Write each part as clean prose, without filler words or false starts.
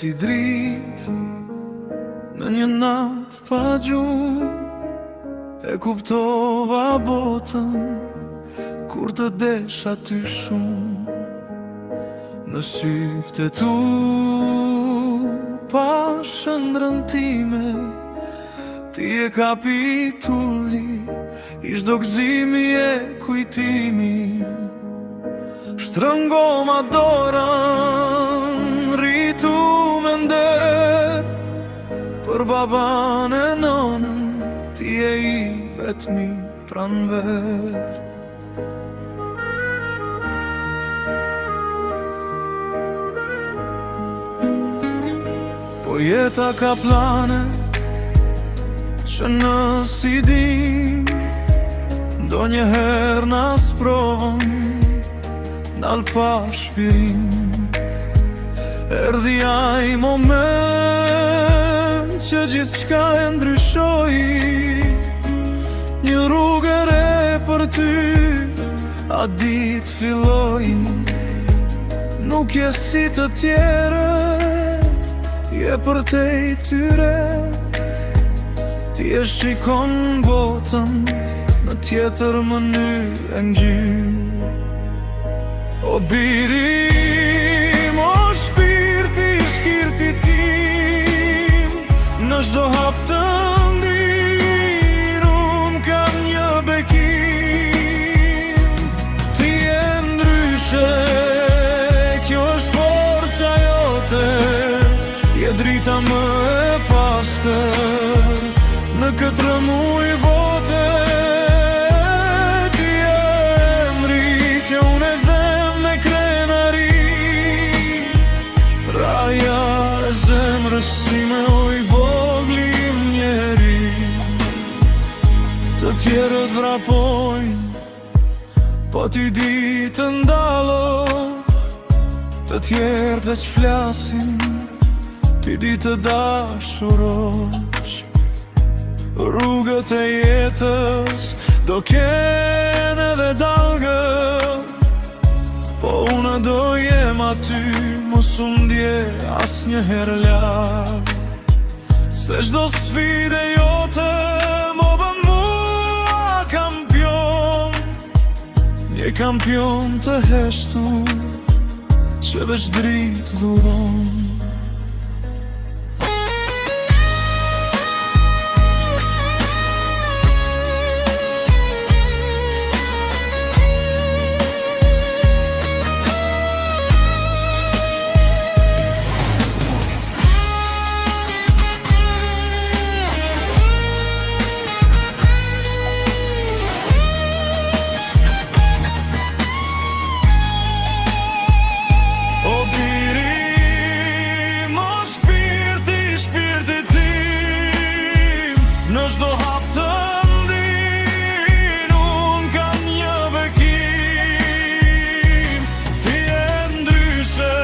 si dritë në një natë pa gjumë. E kuptova botën kur të desh aty shumë. Në sytë e tu pa shëndrën time, ti e kapitulli i çdo gëzimi e kujtimi. Shtrëngoma dorën, rritu me nder, për baban e nonën, ti e i vetmi pranver. Po jeta ka plane që nës i din, do njëherë nas provën nal pa shpirin. Erdhi ai moment që gjithçka e ndryshoi, një rrugë e re për ty, a ditë filloi. Nuk je si të tjerët, je përtej tyre, ti e shikon botën në tjetër mënyrë e ngjyrë. O birim, o shpirti, shkirti tim, në çdo hap të ndir, unë kam një bekim. Ti e ndryshe, kjo është forca jote, je drita më e pastër në këtë rëmuj bote. Ti e emri që unë e them me krenari, raja e zemrës sime, oj vogli njeri. Të tjerët vrapojnë, po ti di të ndalo, të tjerët veç flasin, ti di të dashurosh. Rrugët e jetës do kene dhe dalgë, po unë do jem aty, mos unë ndje as njëherë larg. Se çdo sfide jote më bën mua kampion, një kampion të heshtur që veç dritë dhuron. Në çdo hap të ndir, unë kam një bekim. Ti e ndryshe,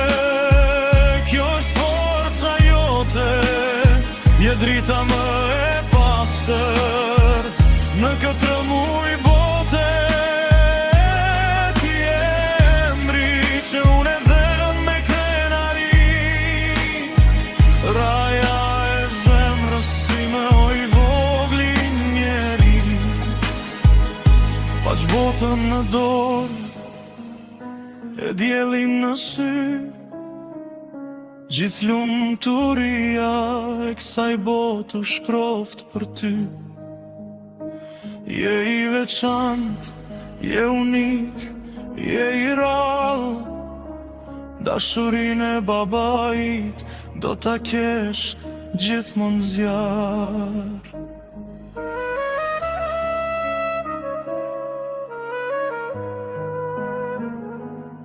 kjo është forca jote, je drita më e pastër në këtë rëmuj bote. Ti e emri që unë e them me krenari, raja e zemrës sime, oj pa që botën në dorë, e djelin në sy, gjithë lumturia e kësaj botë u shkroft për ty. Je i veçant, je unik, je i rall, dashurin e babait do ta kesh gjithmonë zjarr.